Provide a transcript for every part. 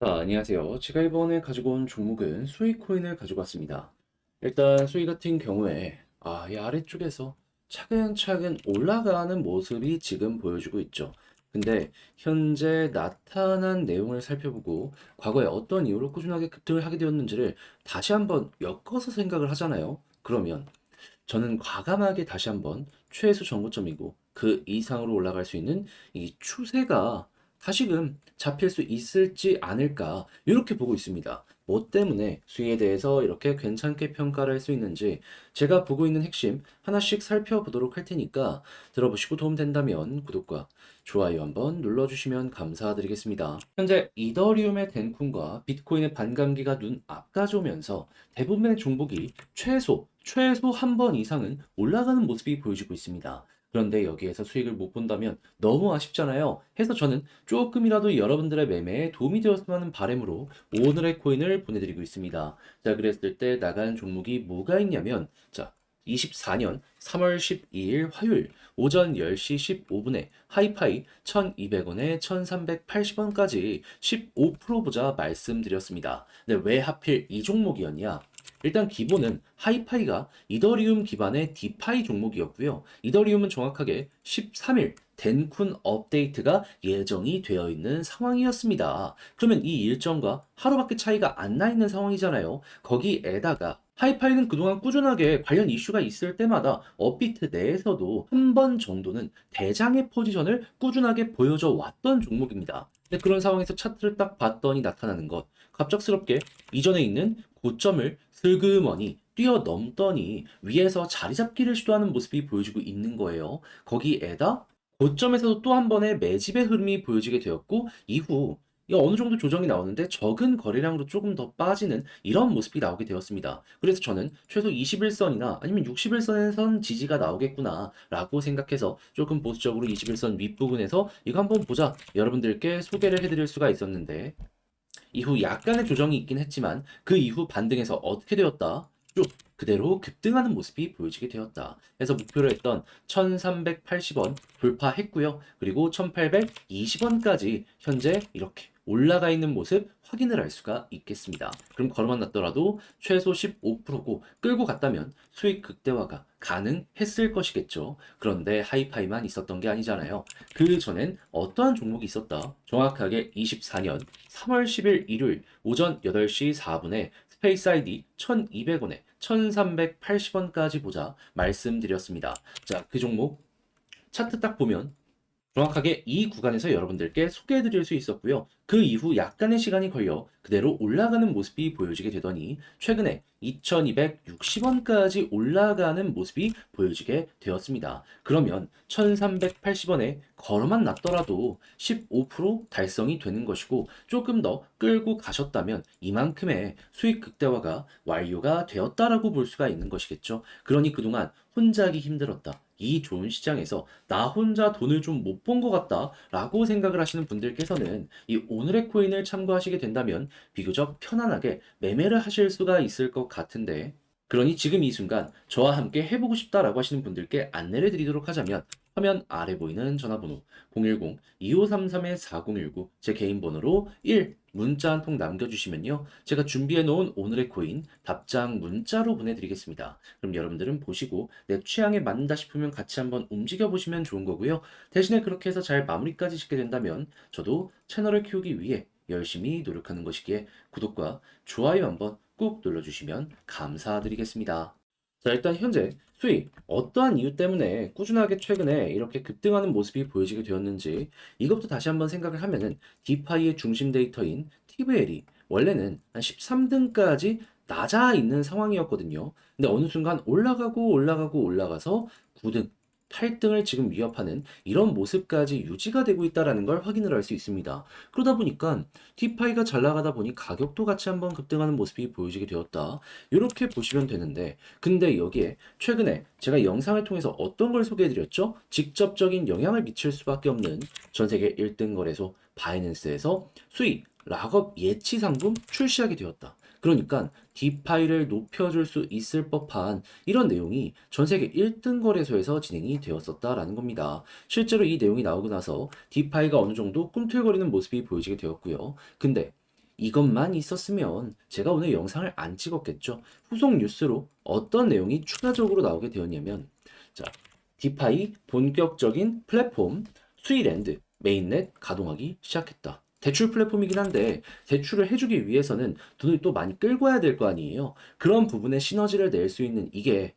안녕하세요. 제가 이번에 가지고 온 종목은 수이 코인을 가지고 왔습니다. 일단 수이 같은 경우에 이 아래쪽에서 차근차근 올라가는 모습이 지금 보여주고 있죠. 근데 현재 나타난 내용을 살펴보고 과거에 어떤 이유로 꾸준하게 급등을 하게 되었는지를 다시 한번 엮어서 생각을 하잖아요. 그러면 저는 과감하게 다시 한번 최소 정고점이고 그 이상으로 올라갈 수 있는 이 추세가 다시금 잡힐 수 있을지 않을까 이렇게 보고 있습니다. 뭐 때문에 수익에 대해서 이렇게 괜찮게 평가를 할 수 있는지 제가 보고 있는 핵심 하나씩 살펴보도록 할 테니까 들어보시고 도움된다면 구독과 좋아요 한번 눌러주시면 감사드리겠습니다. 현재 이더리움의 덴쿤과 비트코인의 반감기가 눈 앞까지 오면서 대부분의 종목이 최소 한 번 이상은 올라가는 모습이 보여지고 있습니다. 그런데 여기에서 수익을 못 본다면 너무 아쉽잖아요. 해서 저는 조금이라도 여러분들의 매매에 도움이 되었으면 하는 바람으로 오늘의 코인을 보내드리고 있습니다. 자, 그랬을 때 나가는 종목이 뭐가 있냐면, 자, 24년 3월 12일 화요일 오전 10시 15분에 하이파이 1200원에 1380원까지 15% 보자 말씀드렸습니다. 근데 왜 하필 이 종목이었냐? 일단 기본은 하이파이가 이더리움 기반의 디파이 종목이었고요. 이더리움은 정확하게 13일 덴쿤 업데이트가 예정이 되어 있는 상황이었습니다. 그러면 이 일정과 하루밖에 차이가 안 나 있는 상황이잖아요. 거기에다가 하이파이는 그동안 꾸준하게 관련 이슈가 있을 때마다 업비트 내에서도 한 번 정도는 대장의 포지션을 꾸준하게 보여줘 왔던 종목입니다. 근데 그런 상황에서 차트를 딱 봤더니 나타나는 것. 갑작스럽게 이전에 있는 고점을 슬그머니 뛰어넘더니 위에서 자리 잡기를 시도하는 모습이 보여지고 있는 거예요. 거기에다 고점에서도 또 한 번의 매집의 흐름이 보여지게 되었고 이후 이 어느 정도 조정이 나오는데 적은 거래량으로 조금 더 빠지는 이런 모습이 나오게 되었습니다. 그래서 저는 최소 21선이나 아니면 61선에선 지지가 나오겠구나 라고 생각해서 조금 보수적으로 21선 윗부분에서 이거 한번 보자 여러분들께 소개를 해드릴 수가 있었는데 이후 약간의 조정이 있긴 했지만 그 이후 반등해서 어떻게 되었다? 쭉 그대로 급등하는 모습이 보여지게 되었다. 그래서 목표로 했던 1380원 돌파했고요. 그리고 1820원까지 현재 이렇게 올라가 있는 모습 확인을 할 수가 있겠습니다. 그럼 걸어만 놨더라도 최소 15%고 끌고 갔다면 수익 극대화가 가능했을 것이겠죠. 그런데 하이파이만 있었던 게 아니잖아요. 그 전엔 어떠한 종목이 있었다? 정확하게 24년 3월 10일 일요일 오전 8시 4분에 스페이스 아이디 1200원에 1380원까지 보자 말씀드렸습니다. 자, 그 종목 차트 딱 보면 정확하게 이 구간에서 여러분들께 소개해 드릴 수 있었고요. 그 이후 약간의 시간이 걸려 그대로 올라가는 모습이 보여지게 되더니 최근에 2260원까지 올라가는 모습이 보여지게 되었습니다. 그러면 1380원에 걸어만 놨더라도 15% 달성이 되는 것이고 조금 더 끌고 가셨다면 이만큼의 수익 극대화가 완료가 되었다라고 볼 수가 있는 것이겠죠. 그러니 그동안 혼자 하기 힘들었다. 이 좋은 시장에서 나 혼자 돈을 좀 못 본 것 같다 라고 생각을 하시는 분들께서는 이 오늘의 코인을 참고하시게 된다면 비교적 편안하게 매매를 하실 수가 있을 것 같은데 그러니 지금 이 순간 저와 함께 해보고 싶다라고 하시는 분들께 안내를 드리도록 하자면 화면 아래 보이는 전화번호 010-2533-4019 제 개인 번호로 1 문자 한 통 남겨주시면요. 제가 준비해 놓은 오늘의 코인 답장 문자로 보내드리겠습니다. 그럼 여러분들은 보시고 내 취향에 맞는다 싶으면 같이 한번 움직여 보시면 좋은 거고요. 대신에 그렇게 해서 잘 마무리까지 짓게 된다면 저도 채널을 키우기 위해 열심히 노력하는 것이기에 구독과 좋아요 한번 꾹 눌러주시면 감사드리겠습니다. 자, 일단 현재 수익 어떠한 이유 때문에 꾸준하게 최근에 이렇게 급등하는 모습이 보여지게 되었는지 이것부터 다시 한번 생각을 하면은 디파이의 중심 데이터인 TVL이 원래는 한 13등까지 낮아 있는 상황이었거든요. 근데 어느 순간 올라가고 올라가서 9등, 8등을 지금 위협하는 이런 모습까지 유지가 되고 있다라는 걸 확인을 할 수 있습니다. 그러다 보니까 티파이가 잘 나가다 보니 가격도 같이 한번 급등하는 모습이 보여지게 되었다. 이렇게 보시면 되는데 근데 여기에 최근에 제가 영상을 통해서 어떤 걸 소개해드렸죠? 직접적인 영향을 미칠 수밖에 없는 전 세계 1등 거래소 바이낸스에서 수익, 락업 예치 상품 출시하게 되었다. 그러니까 디파이를 높여줄 수 있을 법한 이런 내용이 전 세계 1등 거래소에서 진행이 되었었다라는 겁니다. 실제로 이 내용이 나오고 나서 디파이가 어느 정도 꿈틀거리는 모습이 보여지게 되었고요. 근데 이것만 있었으면 제가 오늘 영상을 안 찍었겠죠. 후속 뉴스로 어떤 내용이 추가적으로 나오게 되었냐면, 자, 디파이 본격적인 플랫폼 스위랜드 메인넷 가동하기 시작했다. 대출 플랫폼이긴 한데 대출을 해주기 위해서는 돈을 또 많이 끌고 와야 될 거 아니에요. 그런 부분에 시너지를 낼 수 있는 이게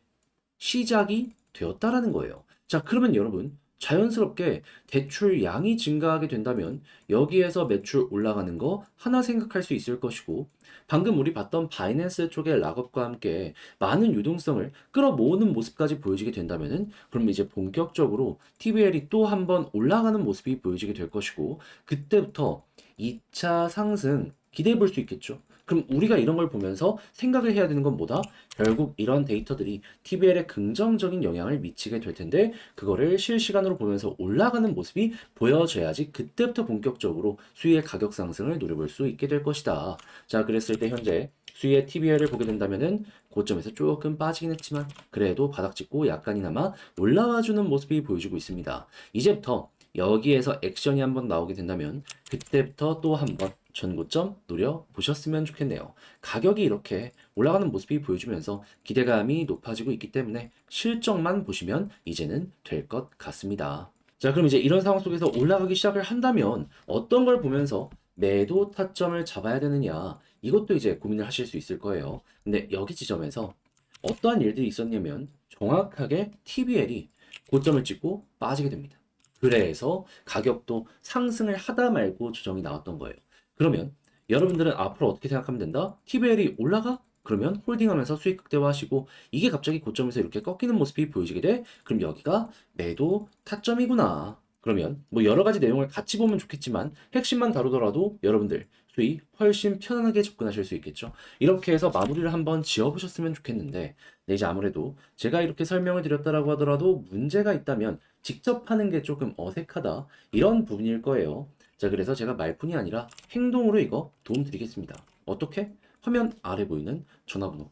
시작이 되었다라는 거예요. 자, 그러면 여러분 자연스럽게 대출 양이 증가하게 된다면 여기에서 매출 올라가는 거 하나 생각할 수 있을 것이고, 방금 우리 봤던 바이낸스 쪽의 락업과 함께 많은 유동성을 끌어모으는 모습까지 보여지게 된다면은 그럼 이제 본격적으로 TBL이 또 한 번 올라가는 모습이 보여지게 될 것이고, 그때부터 2차 상승 기대해 볼 수 있겠죠. 그럼 우리가 이런 걸 보면서 생각을 해야 되는 건 뭐다? 결국 이런 데이터들이 TBL에 긍정적인 영향을 미치게 될 텐데, 그거를 실시간으로 보면서 올라가는 모습이 보여져야지 그때부터 본격적으로 수위의 가격 상승을 노려볼 수 있게 될 것이다. 자, 그랬을 때 현재 수위의 TBL을 보게 된다면은 고점에서 조금 빠지긴 했지만 그래도 바닥 찍고 약간이나마 올라와주는 모습이 보여주고 있습니다. 이제부터 여기에서 액션이 한번 나오게 된다면 그때부터 또 한번 전고점 노려보셨으면 좋겠네요. 가격이 이렇게 올라가는 모습이 보여주면서 기대감이 높아지고 있기 때문에 실적만 보시면 이제는 될 것 같습니다. 자, 그럼 이제 이런 상황 속에서 올라가기 시작을 한다면 어떤 걸 보면서 매도 타점을 잡아야 되느냐, 이것도 이제 고민을 하실 수 있을 거예요. 근데 여기 지점에서 어떠한 일들이 있었냐면 정확하게 TBL이 고점을 찍고 빠지게 됩니다. 그래서 가격도 상승을 하다 말고 조정이 나왔던 거예요. 그러면 여러분들은 앞으로 어떻게 생각하면 된다? TBL이 올라가? 그러면 홀딩하면서 수익 극대화하시고, 이게 갑자기 고점에서 이렇게 꺾이는 모습이 보여지게 돼? 그럼 여기가 매도 타점이구나. 그러면 뭐 여러 가지 내용을 같이 보면 좋겠지만 핵심만 다루더라도 여러분들 수익 훨씬 편안하게 접근하실 수 있겠죠. 이렇게 해서 마무리를 한번 지어보셨으면 좋겠는데, 네, 이제 아무래도 제가 이렇게 설명을 드렸다라고 하더라도 문제가 있다면 직접 하는 게 조금 어색하다, 이런 부분일 거예요. 자, 그래서 제가 말뿐이 아니라 행동으로 이거 도움 드리겠습니다. 어떻게? 화면 아래 보이는 전화번호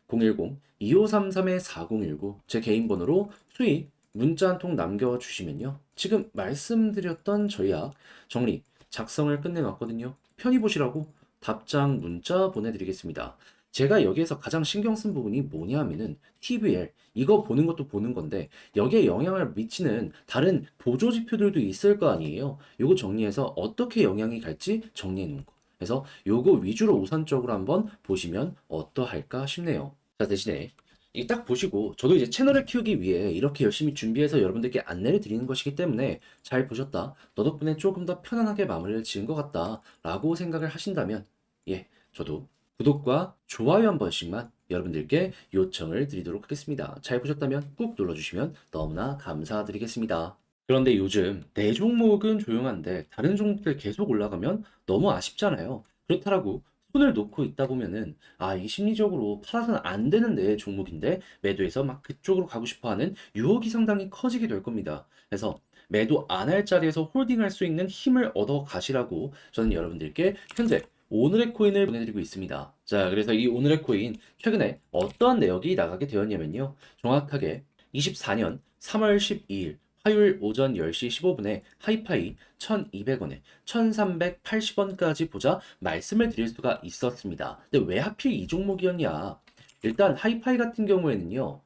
010-2533-4019, 제 개인 번호로 수익 문자 한 통 남겨주시면요, 지금 말씀드렸던 전략 정리 작성을 끝내놨거든요. 편히 보시라고 답장 문자 보내드리겠습니다. 제가 여기에서 가장 신경 쓴 부분이 뭐냐 하면은 TBL 이거 보는 것도 보는 건데 여기에 영향을 미치는 다른 보조 지표들도 있을 거 아니에요. 요거 정리해서 어떻게 영향이 갈지 정리해 놓은 거. 그래서 요거 위주로 우선적으로 한번 보시면 어떠할까 싶네요. 자, 대신에 이 딱 보시고 저도 이제 채널을 키우기 위해 이렇게 열심히 준비해서 여러분들께 안내를 드리는 것이기 때문에 잘 보셨다, 너 덕분에 조금 더 편안하게 마무리를 지은 것 같다 라고 생각을 하신다면, 예, 저도 구독과 좋아요 한 번씩만 여러분들께 요청을 드리도록 하겠습니다. 잘 보셨다면 꾹 눌러주시면 너무나 감사드리겠습니다. 그런데 요즘 내 종목은 조용한데 다른 종목들 계속 올라가면 너무 아쉽잖아요. 그렇다라고 손을 놓고 있다 보면은 이 심리적으로 팔아서는 안 되는 내 종목인데 매도해서 막 그쪽으로 가고 싶어 하는 유혹이 상당히 커지게 될 겁니다. 그래서 매도 안 할 자리에서 홀딩할 수 있는 힘을 얻어 가시라고 저는 여러분들께 현재 오늘의 코인을 보내드리고 있습니다. 자, 그래서 이 오늘의 코인 최근에 어떤 내역이 나가게 되었냐면요, 정확하게 24년 3월 12일 화요일 오전 10시 15분에 하이파이 1200원에 1380원까지 보자 말씀을 드릴 수가 있었습니다. 근데 왜 하필 이 종목이었냐? 일단 하이파이 같은 경우에는요,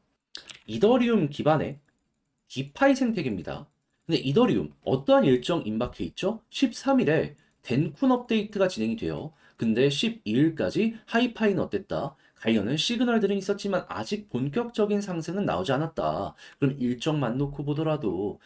이더리움 기반의 디파이 생태계입니다. 근데 이더리움 어떠한 일정 임박해 있죠? 13일에 덴쿤 업데이트가 진행이 돼요. 근데 12일까지 하이파이는 어땠다? 관련은 시그널들은 있었지만 아직 본격적인 상승은 나오지 않았다. 그럼 일정만 놓고 보더라도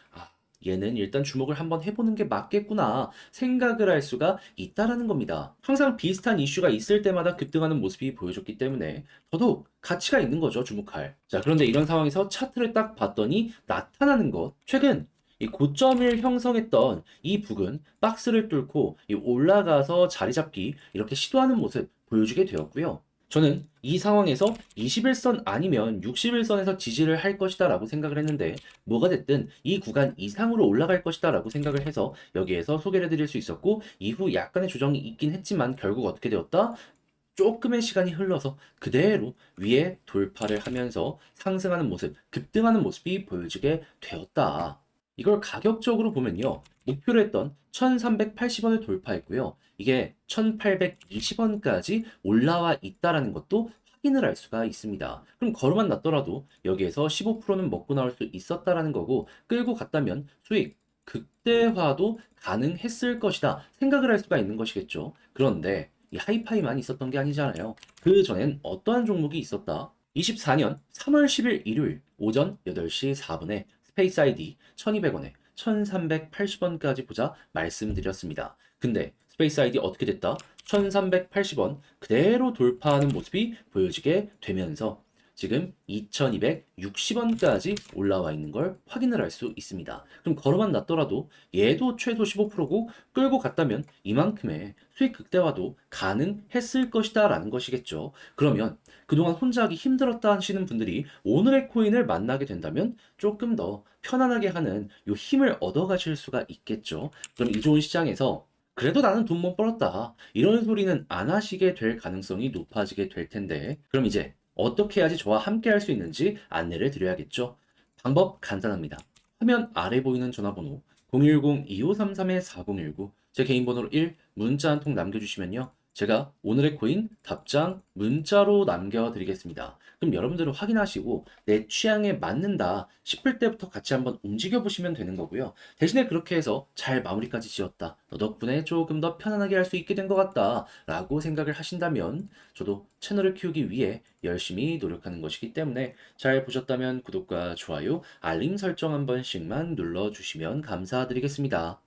얘는 일단 주목을 한번 해보는 게 맞겠구나 생각을 할 수가 있다라는 겁니다. 항상 비슷한 이슈가 있을 때마다 급등하는 모습이 보여줬기 때문에 더더욱 가치가 있는 거죠, 주목할. 자, 그런데 이런 상황에서 차트를 딱 봤더니 나타나는 것, 최근 이 고점을 형성했던 이 부근 박스를 뚫고 이 올라가서 자리 잡기 이렇게 시도하는 모습 보여주게 되었고요. 저는 이 상황에서 21선 아니면 61선에서 지지를 할 것이다 라고 생각을 했는데, 뭐가 됐든 이 구간 이상으로 올라갈 것이다 라고 생각을 해서 여기에서 소개를 해드릴 수 있었고, 이후 약간의 조정이 있긴 했지만 결국 어떻게 되었다? 조금의 시간이 흘러서 그대로 위에 돌파를 하면서 상승하는 모습, 급등하는 모습이 보여지게 되었다. 이걸 가격적으로 보면요, 목표로 했던 1380원을 돌파했고요. 이게 1820원까지 올라와 있다라는 것도 확인을 할 수가 있습니다. 그럼 걸어만 놨더라도 여기에서 15%는 먹고 나올 수 있었다라는 거고 끌고 갔다면 수익 극대화도 가능했을 것이다 생각을 할 수가 있는 것이겠죠. 그런데 이 하이파이만 있었던 게 아니잖아요. 그 전엔 어떠한 종목이 있었다? 24년 3월 10일 일요일 오전 8시 4분에 스페이스 아이디 1200원에 1380원까지 보자 말씀드렸습니다. 근데 스페이스 아이디 어떻게 됐다? 1380원 그대로 돌파하는 모습이 보여지게 되면서 지금 2260원까지 올라와 있는 걸 확인을 할 수 있습니다. 그럼 걸어만 놨더라도 얘도 최소 15%고 끌고 갔다면 이만큼의 수익 극대화도 가능했을 것이다 라는 것이겠죠. 그러면 그동안 혼자 하기 힘들었다 하시는 분들이 오늘의 코인을 만나게 된다면 조금 더 편안하게 하는 요 힘을 얻어 가실 수가 있겠죠. 그럼 이 좋은 시장에서 그래도 나는 돈 못 벌었다. 이런 소리는 안 하시게 될 가능성이 높아지게 될 텐데, 그럼 이제 어떻게 해야지 저와 함께 할 수 있는지 안내를 드려야겠죠. 방법 간단합니다. 화면 아래 보이는 전화번호 010-2533-4019 제 개인 번호로 1 문자 한 통 남겨주시면요. 제가 오늘의 코인 답장 문자로 남겨드리겠습니다. 그럼 여러분들은 확인하시고 내 취향에 맞는다 싶을 때부터 같이 한번 움직여 보시면 되는 거고요. 대신에 그렇게 해서 잘 마무리까지 지었다. 너 덕분에 조금 더 편안하게 할 수 있게 된 것 같다. 라고 생각을 하신다면 저도 채널을 키우기 위해 열심히 노력하는 것이기 때문에 잘 보셨다면 구독과 좋아요, 알림 설정 한 번씩만 눌러주시면 감사드리겠습니다.